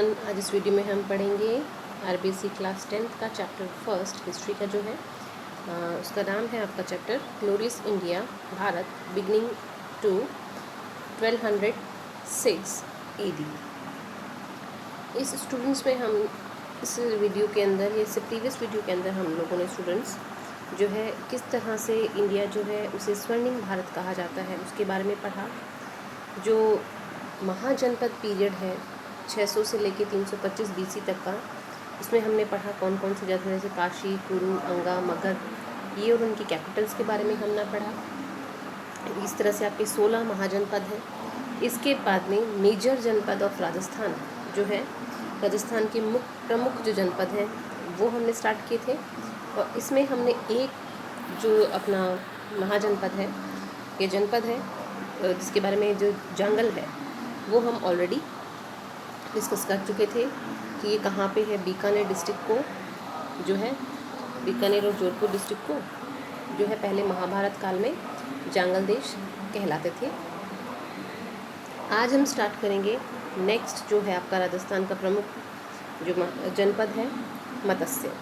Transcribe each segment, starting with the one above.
Everyone, आज इस video में हम पढ़ेंगे आरबीसी क्लास 10th का चैप्टर फर्स्ट हिस्ट्री का जो है उसका नाम है आपका chapter glorious India Bharat beginning to 1206 AD। इस स्टूडेंट्स में हम इस वीडियो के अंदर या इससे प्रीवियस वीडियो के अंदर हम लोगों ने स्टूडेंट्स जो है किस तरह से इंडिया जो है उसे स्वर्णिम भारत कहा जाता है उसके बारे में पढ़ा। जो महाजनपद पीरियड है 600 से लेके 325 BC तक का, इसमें हमने पढ़ा कौन कौन सी जगह जैसे काशी, कुरु, अंगा, मगध ये और उनकी कैपिटल्स के बारे में हमने पढ़ा। इस तरह से आपके 16 महाजनपद हैं। इसके बाद में मेजर जनपद ऑफ राजस्थान जो है, राजस्थान के प्रमुख जो जनपद हैं वो हमने स्टार्ट किए थे। और इसमें हमने एक जो अपना महाजनपद है ये जनपद है जिसके बारे में जो जंगल है वो हम ऑलरेडी डिस्कस कर चुके थे कि ये कहाँ पे है। बीकानेर डिस्ट्रिक्ट को जो है, बीकानेर और जोधपुर डिस्ट्रिक्ट को जो है पहले महाभारत काल में जांगल देश कहलाते थे। आज हम स्टार्ट करेंगे नेक्स्ट जो है आपका राजस्थान का प्रमुख जो जनपद है Matsya.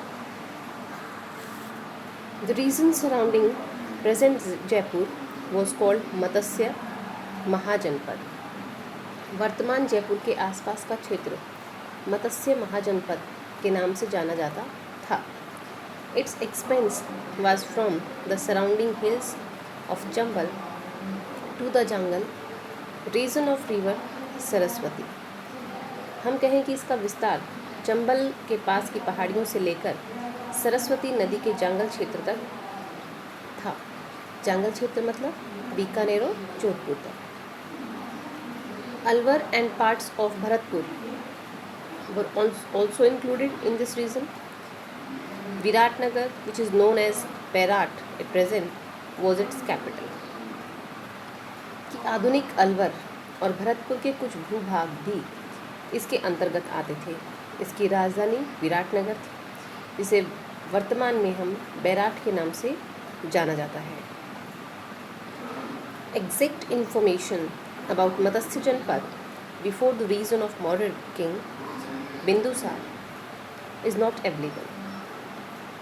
The region surrounding present Jaipur was called Matsya Mahajanapada. वर्तमान जयपुर के आसपास का क्षेत्र मत्स्य महाजनपद के नाम से जाना जाता था। Its expanse was from the surrounding hills of Chambal to the jungle region of river Saraswati. हम कहें कि इसका विस्तार चंबल के पास की पहाड़ियों से लेकर सरस्वती नदी के जंगल क्षेत्र तक था। जंगल क्षेत्र मतलब बीकानेर और जोधपुर तक। Alwar and parts of Bharatpur were also included in this region. Viratnagar, which is known as Berat at present, was its capital. कि आधुनिक अलवर और भरतपुर के कुछ भूभाग भी इसके अंतर्गत आते थे। इसकी राजधानी विराटनगर थी जिसे वर्तमान में हम बैराट के नाम से जाना जाता है। Exact information about Matsya Janpad before the reign of modern king Bindusar is not available.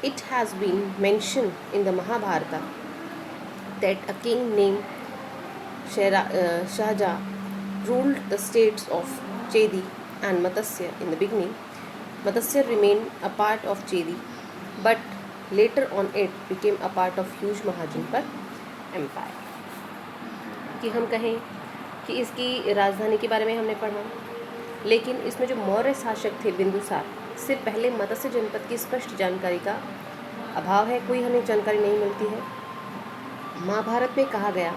It has been mentioned in the Mahabharata that a king named Shahja ruled the states of Chedi and Matsya in the beginning. Matsya remained a part of Chedi, but later on it became a part of huge Mahajanpad empire. कि हम कहें कि इसकी राजधानी के बारे में हमने पढ़ा, लेकिन इसमें जो मौर्य शासक थे बिंदुसार से पहले मत्स्य जनपद की स्पष्ट जानकारी का अभाव है, कोई हमें जानकारी नहीं मिलती है। महाभारत में कहा गया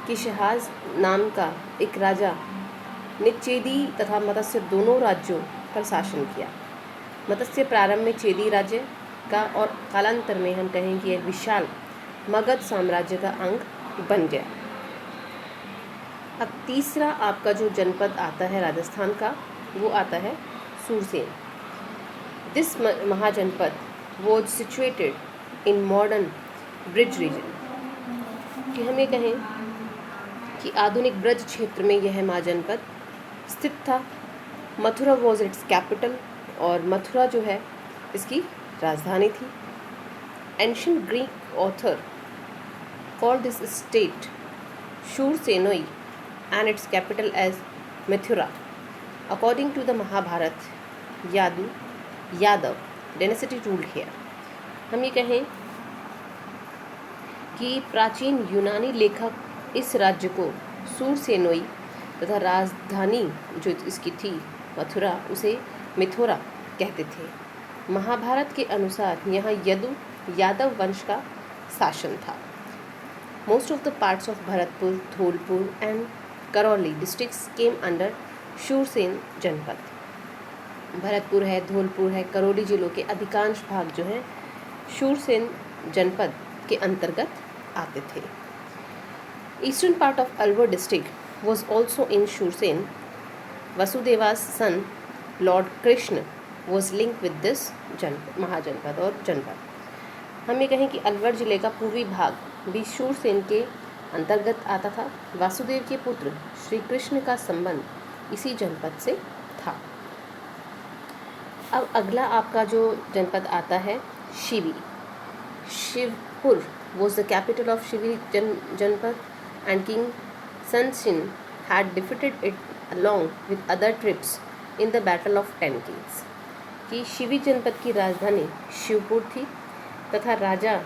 कि शहाज नाम का एक राजा ने चेदी तथा मत्स्य दोनों राज्यों पर शासन किया। मत्स्य प्रारंभ में चेदी राज्य का और कालांतर में हम कहें कि एक विशाल मगध साम्राज्य का अंग बन गया। अब तीसरा आपका जो जनपद आता है राजस्थान का वो आता है Surasena. This mahajanapada was situated in modern Braj region. कि हम ये कहें कि आधुनिक ब्रज क्षेत्र में यह महाजनपद स्थित था। मथुरा वॉज इट्स कैपिटल और मथुरा जो है इसकी राजधानी थी। Ancient Greek author called this state Sourasenoi and its capital as Mathura. According to the Mahabharata, Yadav dynasty ruled here. हम ये कहें कि प्राचीन यूनानी लेखक इस राज्य को सूरसेनोई तथा राजधानी जो इसकी थी मथुरा उसे मिथुरा कहते थे। महाभारत के अनुसार यहाँ यादव वंश का शासन था। Most of the parts of Bharatpur, Dholpur and Karauli districts came under Shurasena Janapada. Bharatpur है, धौलपुर है, करौली जिलों के अधिकांश भाग जो हैं शूरसेन जनपद के अंतर्गत आते थे। Eastern part of Alwar district was also in Shurasena. Vasudeva's son lord Krishna was link with this mahajanapada और जनपद। हम ये कहें कि अलवर जिले का पूर्वी भाग भी शूरसेन के अंतर्गत आता था। वासुदेव के पुत्र श्री कृष्ण का संबंध इसी जनपद से था। अब अगला आपका जो जनपद आता है Shivi. Shivpur was the capital of Shivi Janpad, and King Sansin had defeated it along with other tribes in the Battle of 10 Kings। कि शिवी जनपद की राजधानी शिवपुर थी तथा राजा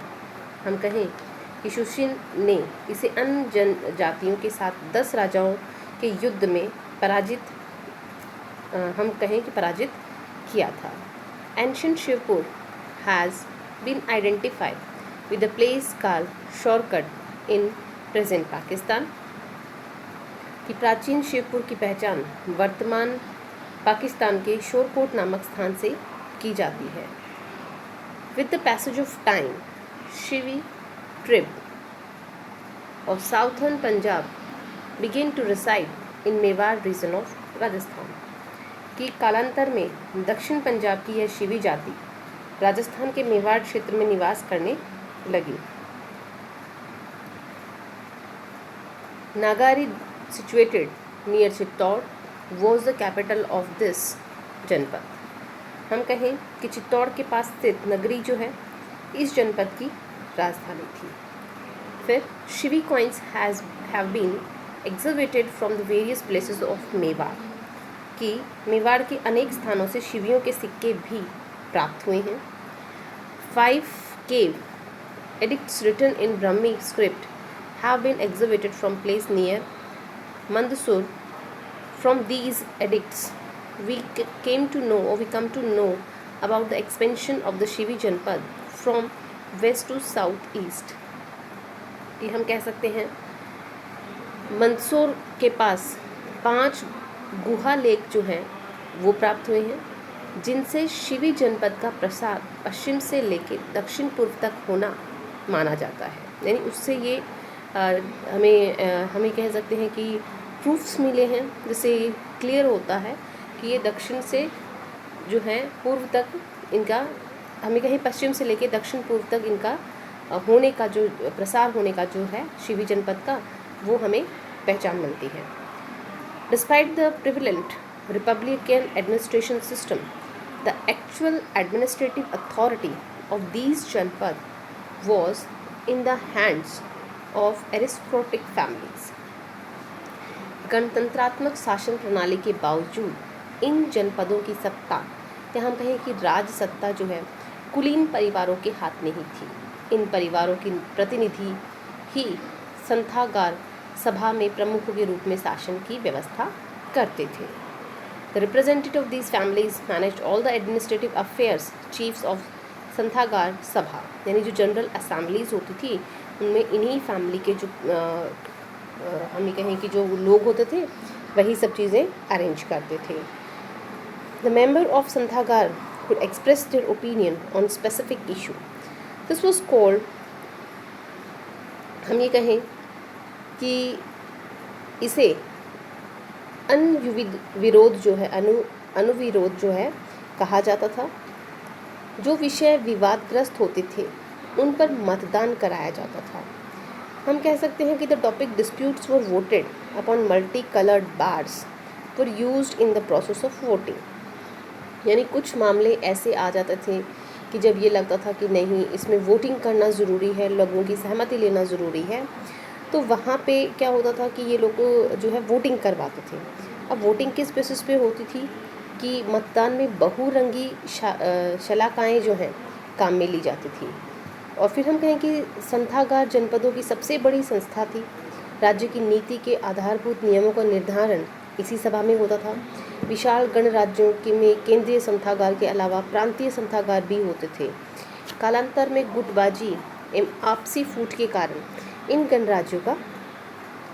हम कहें कि सुशिन ने इसे अन्य जनजातियों के साथ 10 राजाओं के युद्ध में हम कहें कि पराजित किया था। Ancient Shivpur has been identified with a place called Shorkot in present Pakistan. कि प्राचीन शिवपुर की पहचान वर्तमान पाकिस्तान के शोरकोट नामक स्थान से की जाती है। With the passage of time Shivi tribe of southern Punjab began to reside in Mewar region of Rajasthan. कि कालांतर में दक्षिण पंजाब की यह शिवी जाति राजस्थान के मेवाड़ क्षेत्र में निवास करने लगी। Nagari situated near Chittor was the capital of this janapada. हम कहें कि चित्तौड़ के पास स्थित नगरी जो है इस जनपद की राजधानी थी। फिर Shivi coins have been excavated from the various places of Mewar. कि मेवाड़ के अनेक स्थानों से शिवियों के सिक्के भी प्राप्त हुए हैं। 5 cave edicts written in Brahmi script have been excavated from place near Mandsaur. From these edicts, we come to know about the expansion of the Shivi Janpad from west to south east। ये हम कह सकते हैं मंदसौर के पास 5 गुहा lake जो हैं वो प्राप्त हुए हैं, जिनसे शिवी जनपद का प्रसार पश्चिम से लेकर दक्षिण पूर्व तक होना माना जाता है। यानी उससे ये हमें कह सकते हैं कि प्रूफ्स मिले हैं, जिससे क्लियर होता है कि ये दक्षिण से जो है पूर्व तक इनका, हमें कहें पश्चिम से लेकर दक्षिण पूर्व तक इनका होने का जो प्रसार होने का जो है शिवी जनपद का, वो हमें पहचान मिलती है। Despite the prevalent Republican administration system, the actual administrative authority of these जनपद was in the hands of aristocratic families। गणतंत्रात्मक शासन प्रणाली के बावजूद इन जनपदों की सत्ता या हम कहें कि राज सत्ता जो है कुलीन परिवारों के हाथ में ही थी। इन परिवारों की प्रतिनिधि ही संथागार सभा में प्रमुखों के रूप में शासन की व्यवस्था करते थे। The representative of these families managed all the administrative affairs chiefs of Santhagar Sabha. यानी जो जनरल असेंबलीज होती थी उनमें इन्हीं फैमिली के जो हमें कहें कि जो लोग होते थे वही सब चीज़ें अरेंज करते थे। The member of Santhagar could express their opinion on specific issue. This was called, हम ये कहें कि इसे अनुविरोध जो है अनुविरोध जो है कहा जाता था। जो विषय विवादग्रस्त होते थे उन पर मतदान कराया जाता था। हम कह सकते हैं कि the topic disputes were voted upon multi coloured bars were used in the process of voting. यानी कुछ मामले ऐसे आ जाते थे कि जब ये लगता था कि नहीं, इसमें वोटिंग करना ज़रूरी है, लोगों की सहमति लेना ज़रूरी है, तो वहाँ पे क्या होता था कि ये लोग जो है वोटिंग करवाते थे। अब वोटिंग किस बेसिस पे होती थी कि मतदान में बहुरंगी शलाकाएँ जो हैं काम में ली जाती थी। और फिर हम कहें कि संथागार जनपदों की सबसे बड़ी संस्था थी। राज्य की नीति के आधारभूत नियमों का निर्धारण इसी सभा में होता था। विशाल गणराज्यों में केंद्रीय संथागार के अलावा प्रांतीय संथागार भी होते थे। कालांतर में गुटबाजी एवं आपसी फूट के कारण इन गणराज्यों का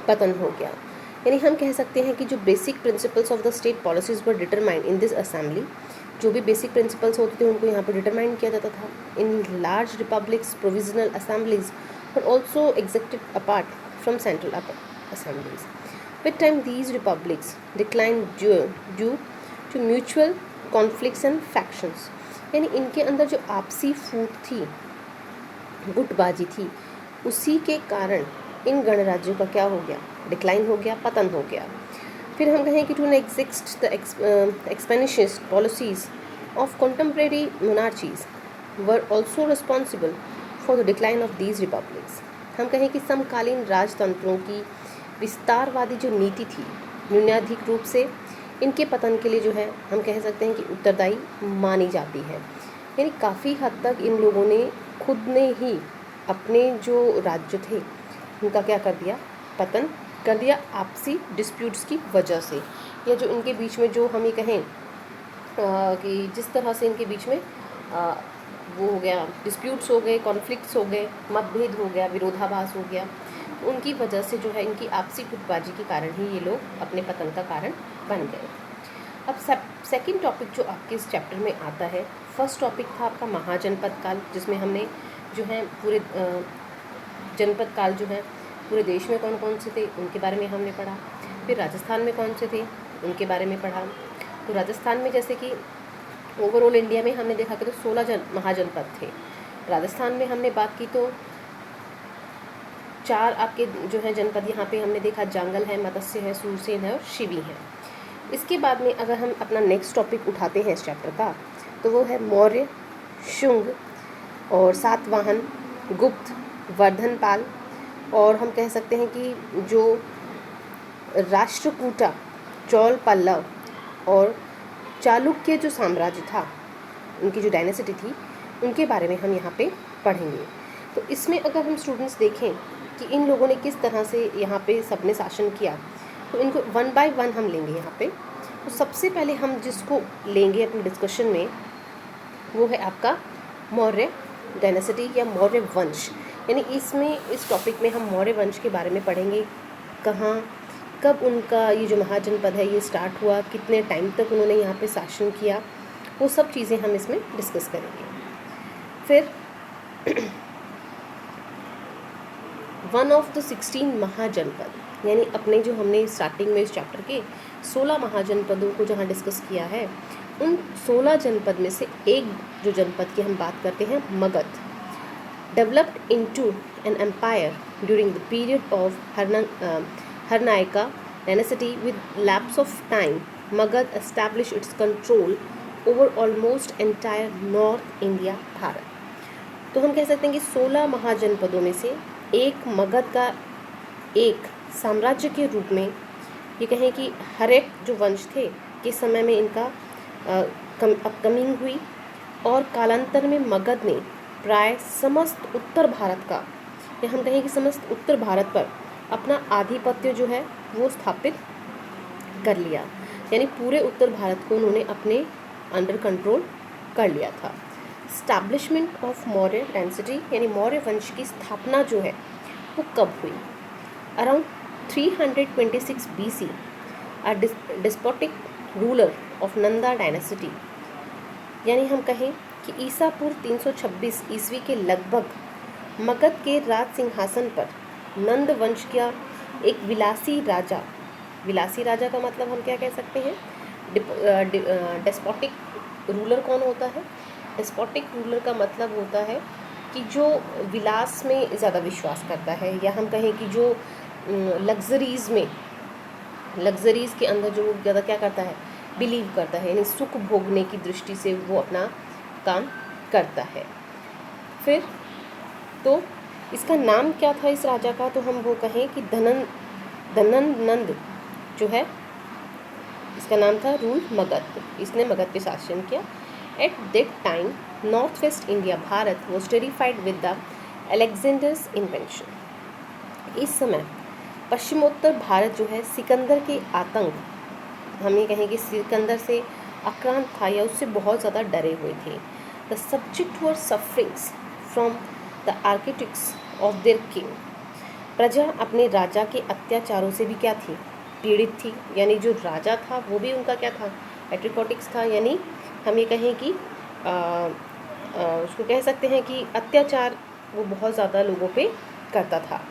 पतन हो गया। यानी हम कह सकते हैं कि जो basic principles of the state policies were determined in this assembly, जो भी बेसिक प्रिंसिपल्स होते थे उनको यहाँ पर डिटरमाइन किया जाता था। In large republics provisional assemblies were also exacted apart from central assemblies. With time these republics decline due to mutual conflicts and factions. यानी इनके अंदर जो आपसी फूट थी, गुटबाजी थी, उसी के कारण इन गणराज्यों का क्या हो गया, डिक्लाइन हो गया, पतन हो गया। फिर हम कहें कि to exist the expansionist policies of contemporary monarchies were also responsible for the decline of these republics. हम कहें कि समकालीन राजतंत्रों की विस्तारवादी जो नीति थी न्यूनाधिक रूप से इनके पतन के लिए जो है हम कह सकते हैं कि उत्तरदायी मानी जाती है। यानी काफ़ी हद तक इन लोगों ने खुद ने ही अपने जो राज्य थे उनका क्या कर दिया, पतन कर दिया आपसी डिस्प्यूट्स की वजह से, या जो इनके बीच में जो हम ये कहें कि जिस तरह से इनके बीच में वो हो गया, डिस्प्यूट्स हो गए, कॉन्फ्लिक्ट्स हो गए, मतभेद हो गया, विरोधाभास हो गया, तो उनकी वजह से जो है इनकी आपसी गुटबाजी के कारण ही ये लोग अपने पतन का कारण बन गए। अब सेकंड टॉपिक जो आपके इस चैप्टर में आता है, फर्स्ट टॉपिक था आपका महाजनपद काल, जिसमें हमने जो है पूरे जनपद काल जो है पूरे देश में कौन कौन से थे उनके बारे में हमने पढ़ा। फिर राजस्थान में कौन से थे उनके बारे में पढ़ा। तो राजस्थान में जैसे कि ओवरऑल इंडिया में हमने देखा कि तो 16 महाजनपद थे। राजस्थान में हमने बात की तो 4 आपके जो है जनपद यहाँ पे हमने देखा, जांगल है, मत्स्य है, सूरसेन है और शिवी है। इसके बाद में अगर हम अपना नेक्स्ट टॉपिक उठाते हैं इस चैप्टर का तो वो है मौर्य, शुंग और सातवाहन, गुप्त, वर्धनपाल, और हम कह सकते हैं कि जो राष्ट्रकूटा, चोल, पल्लव और चालुक्य जो साम्राज्य था, उनकी जो डायनेसिटी थी, उनके बारे में हम यहाँ पे पढ़ेंगे। तो इसमें अगर हम स्टूडेंट्स देखें कि इन लोगों ने किस तरह से यहाँ पे सबने शासन किया, तो इनको 1 बाय 1 हम लेंगे यहाँ पे। तो सबसे पहले हम जिसको लेंगे अपने डिस्कशन में वो है आपका मौर्य डायनेसिटी या मौर्य वंश। यानी इसमें इस टॉपिक में हम मौर्य वंश के बारे में पढ़ेंगे, कहाँ कब उनका ये जो महाजनपद है ये स्टार्ट हुआ, कितने टाइम तक उन्होंने यहाँ पे शासन किया, वो सब चीज़ें हम इसमें डिस्कस करेंगे। फिर 1 ऑफ द 16 महाजनपद, यानी अपने जो हमने स्टार्टिंग में इस चैप्टर के 16 महाजनपदों को जहाँ डिस्कस किया है, उन 16 जनपद में से एक जो जनपद की हम बात करते हैं Magadha, developed into an empire during the period of Haryanka dynasty with lapse of time. Magadha establish its control over almost entire north India, Bharat. तो हम कह सकते हैं कि 16 महाजनपदों में से एक मगध का एक साम्राज्य के रूप में ये कहें कि हर एक जो वंश थे के समय में इनका अपकमिंग हुई, और कालांतर में मगध ने प्राय समस्त उत्तर भारत का, या हम कहें कि समस्त उत्तर भारत पर अपना आधिपत्य जो है वो स्थापित कर लिया। यानी पूरे उत्तर भारत को उन्होंने अपने अंडर कंट्रोल कर लिया था। स्टैब्लिशमेंट ऑफ मौर्य डायनेसिटी यानी मौर्य वंश की स्थापना जो है वो कब हुई? Around 326 BC, a despotic ruler of Nanda dynasty, यानी हम कहें कि ईसा पूर्व 326 ईस्वी के लगभग मगध के राज सिंहासन पर नंद वंश का एक विलासी राजा का मतलब हम क्या कह सकते हैं, डेस्पोटिक रूलर कौन होता है? डेस्पोटिक रूलर का मतलब होता है कि जो विलास में ज़्यादा विश्वास करता है, या हम कहें कि जो लग्जरीज़ के अंदर जो ज़्यादा क्या करता है, बिलीव करता है, यानी सुख भोगने की दृष्टि से वो अपना काम करता है। फिर तो इसका नाम क्या था इस राजा का? तो हम वो कहें कि धननंद जो है, इसका नाम था रूल मगध। इसने मगध पे शासन किया। At that time north west India, Bharat, was terrified with the Alexander's invention. इस समय पश्चिमोत्तर भारत जो है सिकंदर के आतंक, हम ये कहें कि सिकंदर से आक्रांत था या उससे बहुत ज़्यादा डरे हुए थे। The subject were sufferings from the architects of their king. प्रजा अपने राजा के अत्याचारों से भी क्या थी? पीड़ित थी। यानी जो राजा था वो भी उनका क्या था? एट्रिकोटिक्स था। यानी हम ये कहें कि उसको कह सकते हैं कि अत्याचार वो बहुत ज़्यादा लोगों पे करता था।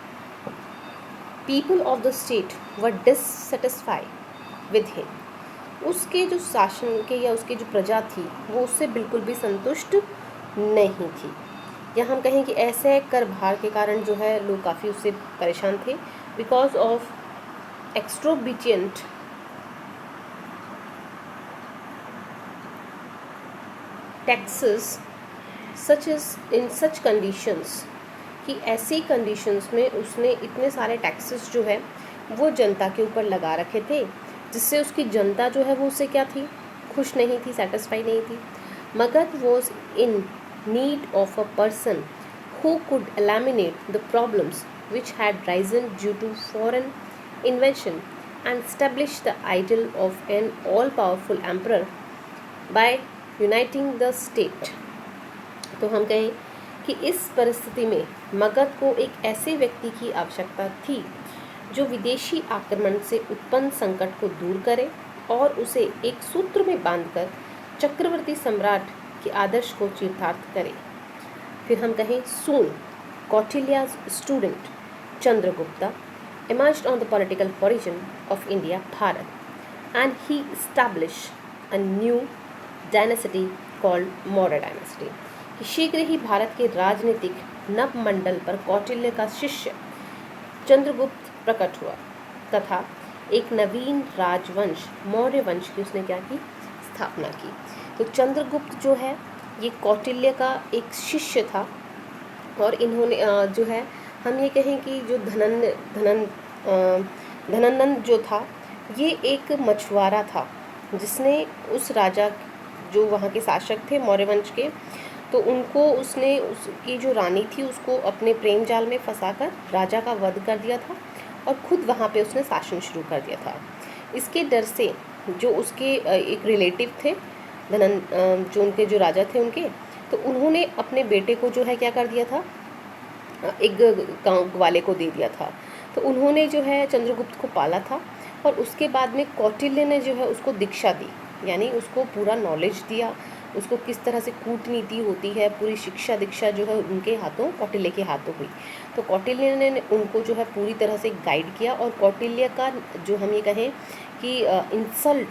People of the state were dissatisfied with him. उसके जो शासन के या उसकी जो प्रजा थी वो उससे बिल्कुल भी संतुष्ट नहीं थी, या हम कहें कि ऐसे कर भार के कारण जो है लोग काफ़ी उससे परेशान थे। Because of taxes such as in such conditions, कि ऐसी कंडीशंस में उसने इतने सारे टैक्सेस जो है वो जनता के ऊपर लगा रखे थे, जिससे उसकी जनता जो है वो उससे क्या थी, खुश नहीं थी, सेटिस्फाई नहीं थी. Magadh was in need of a person who could eliminate the problems which had risen due to foreign invention and establish the ideal of an all-powerful emperor by uniting the state. तो हम कहें कि इस परिस्थिति में मगध को एक ऐसे व्यक्ति की आवश्यकता थी जो विदेशी आक्रमण से उत्पन्न संकट को दूर करे और उसे एक सूत्र में बांधकर चक्रवर्ती सम्राट के आदर्श को चरितार्थ करे. फिर हम कहें soon Kautilya's student Chandragupta emerged on the political horizon of India, Bharat, and he established a new dynasty called Maurya dynasty. कि शीघ्र ही भारत के राजनीतिक नवमंडल पर कौटिल्य का शिष्य चंद्रगुप्त प्रकट हुआ तथा एक नवीन राजवंश मौर्य वंश की उसने क्या की, स्थापना की. तो चंद्रगुप्त जो है ये कौटिल्य का एक शिष्य था और इन्होंने जो है हम ये कहें कि जो धननंद जो था ये एक मछुआरा था जिसने उस राजा जो वहाँ के शासक थे मौर्य वंश के, तो उनको उसने उसकी जो रानी थी उसको अपने प्रेम जाल में फंसाकर राजा का वध कर दिया था और ख़ुद वहाँ पे उसने शासन शुरू कर दिया था. इसके डर से जो उसके एक रिलेटिव थे जो उनके जो राजा थे उनके, तो उन्होंने अपने बेटे को जो है क्या कर दिया था, एक गाँव वाले को दे दिया था. तो उन्होंने जो है चंद्रगुप्त को पाला था और उसके बाद में कौटिल्य ने जो है उसको दीक्षा दी, यानी उसको पूरा नॉलेज दिया, उसको किस तरह से कूटनीति होती है, पूरी शिक्षा दीक्षा जो है उनके हाथों कौटिल्य के हाथों हुई. तो कौटिल्य ने उनको जो है पूरी तरह से गाइड किया और कौटिल्य का जो हम ये कहें कि इंसल्ट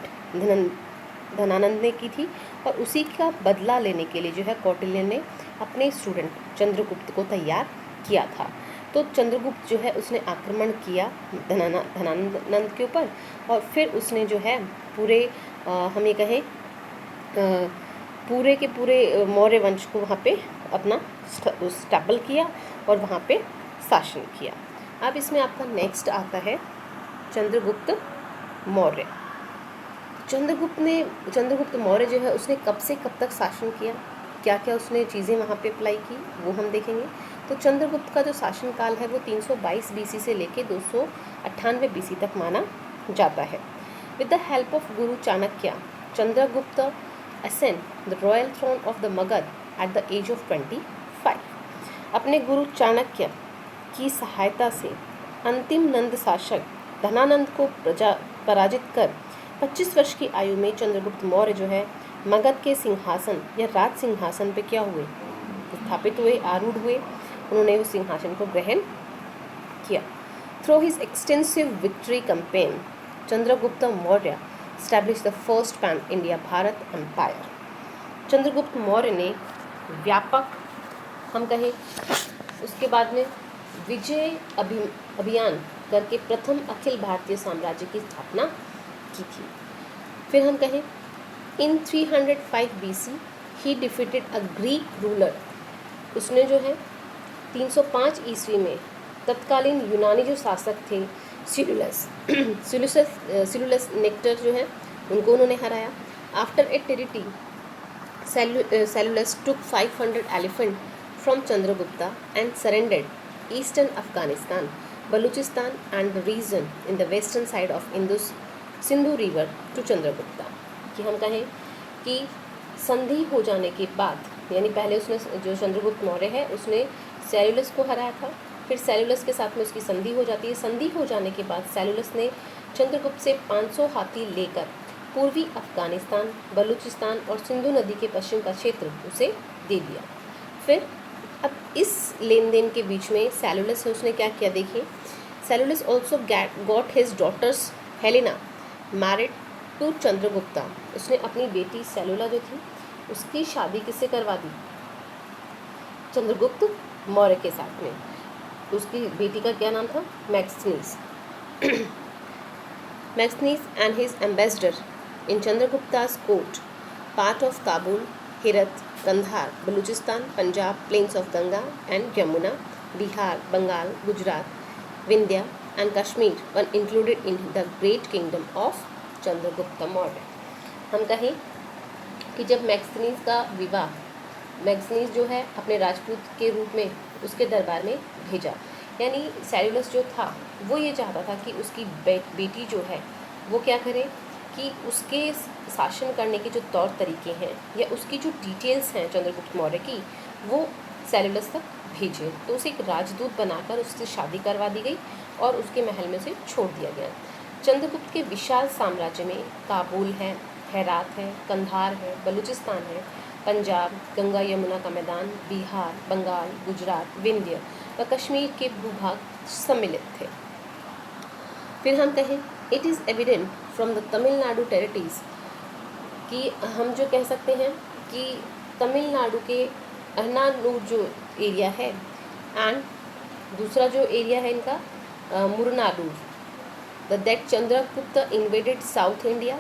धनानंद ने की थी और उसी का बदला लेने के लिए जो है कौटिल्य ने अपने स्टूडेंट चंद्रगुप्त को तैयार किया था. तो चंद्रगुप्त जो है उसने आक्रमण किया धनानंद के ऊपर और फिर उसने जो है पूरे हम ये कहें पूरे के पूरे मौर्य वंश को वहाँ पे अपना स्टेबल किया और वहाँ पे शासन किया. अब इसमें आपका नेक्स्ट आता है चंद्रगुप्त मौर्य. चंद्रगुप्त मौर्य जो है उसने कब से कब तक शासन किया, क्या क्या उसने चीज़ें वहाँ पे अप्लाई की वो हम देखेंगे. तो चंद्रगुप्त का जो शासनकाल है वो 322 बीसी से लेके 298 बीसी तक माना जाता है. With the help of Guru Chanakya Chandragupta ascend the royal throne of the Magadha at the age of 25. अपने गुरु चाणक्य की सहायता से अंतिम नंद शासक धनानंद को पराजित कर 25 वर्ष की आयु में चंद्रगुप्त मौर्य जो है मगध के सिंहासन या राज सिंहासन पे क्या हुए, स्थापित हुए, आरूढ़ हुए. उन्होंने उस सिंहासन को ग्रहण किया. Through his extensive victory campaign Chandragupta Maurya establish the first pan India Bharat empire. Chandragupta Maurya ने व्यापक हम कहें उसके बाद में विजय अभियान करके प्रथम अखिल भारतीय साम्राज्य की स्थापना की थी. फिर हम कहें इन 305 BC he defeated a Greek ruler. उसने जो है 305 ईस्वी में तत्कालीन यूनानी जो शासक थे सिलुलस नेक्टर जो है उनको उन्होंने हराया. After a treaty Seleucus took 500 elephant from Chandragupta and surrendered eastern Afghanistan, Balochistan and the region in the western side of Indus Sindhu river to Chandragupta. कि हम कहें कि संधि हो जाने के बाद, यानी पहले उसने जो चंद्रगुप्त मौर्य है उसने सेलुलस को हराया था, फिर सेलुलस के साथ में उसकी संधि हो जाती है. संधि हो जाने के बाद सेलुलस ने चंद्रगुप्त से 500 हाथी लेकर पूर्वी अफगानिस्तान, बलूचिस्तान और सिंधु नदी के पश्चिम का क्षेत्र उसे दे दिया. फिर अब इस लेन देन के बीच में सेलुलस से उसने क्या किया, देखिए. Seleucus also got his daughters Helena married to Chandragupta. उसने अपनी बेटी सेलुला जो थी उसकी शादी किससे करवा दी, चंद्रगुप्त मौर्य के साथ में. उसकी बेटी का क्या नाम था, Megasthenes. Megasthenes and his ambassador in चंद्रगुप्ता's court, part of Kabul, Herat, Kandahar, Balochistan, Punjab, plains of Ganga and Yamuna, Bihar, Bengal, Gujarat, Vindhya and Kashmir were included in the great kingdom of Chandragupta Maurya. हम कहें कि जब मैक्सनीज का विवाह, मैक्सनीज जो है अपने राजपूत के रूप में उसके दरबार में भेजा, यानी सेल्यूलस जो था वो ये चाहता था कि उसकी बेटी जो है वो क्या करे कि उसके शासन करने के जो तौर तरीके हैं या उसकी जो डिटेल्स हैं चंद्रगुप्त मौर्य की, वो सेल्यूलस तक भेजे। तो उसे एक राजदूत बनाकर उससे शादी करवा दी गई और उसके महल में से छोड़ दिया गया। चंद्रगुप्त के विशाल साम्राज्य में काबुल है, हेरात है, कंधार है, बलूचिस्तान है, पंजाब, गंगा यमुना का मैदान, बिहार, बंगाल, गुजरात, विंध्य व कश्मीर के भूभाग सम्मिलित थे। फिर हम कहें it is evident from the Tamil Nadu territories कि हम जो कह सकते हैं कि तमिलनाडु के अहनानूर जो एरिया है एंड दूसरा जो एरिया है इनका मुरनाडूर, that Chandragupta invaded south India.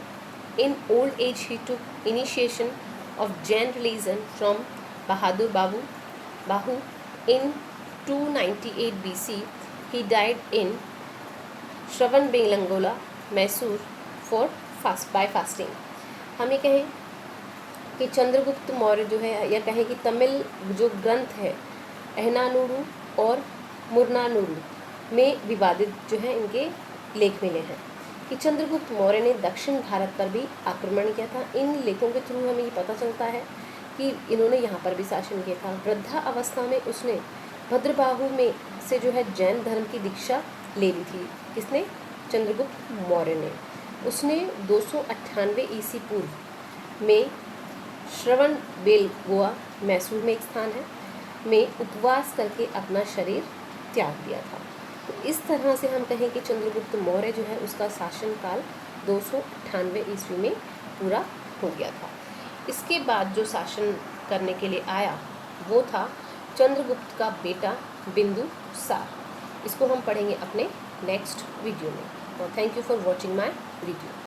In old age he took initiation of Jain religion from Bahadur Bahu in 298 BC. He died in Shravanbelangola, Mysore by fasting. हम ये कहें कि चंद्रगुप्त मौर्य जो है या कहें कि तमिल जो ग्रंथ है अहनानूरू और मुरनानूरू में विवादित जो है इनके लेख मिले हैं कि चंद्रगुप्त मौर्य ने दक्षिण भारत पर भी आक्रमण किया था। इन लेखों के थ्रू हमें ये पता चलता है कि इन्होंने यहाँ पर भी शासन किया था। वृद्धा अवस्था में उसने भद्रबाहु में से जो है जैन धर्म की दीक्षा ले ली थी। किसने? चंद्रगुप्त मौर्य ने। उसने 298 ईसी पूर्व में श्रवणबेलगोला, मैसूर में एक स्थान है, में उपवास करके अपना शरीर त्याग दिया था। तो इस तरह से हम कहें कि चंद्रगुप्त मौर्य जो है उसका शासनकाल 298 ईस्वी में पूरा हो गया था। इसके बाद जो शासन करने के लिए आया वो था चंद्रगुप्त का बेटा बिंदुसार। इसको हम पढ़ेंगे अपने नेक्स्ट वीडियो में। Thank you for watching my video.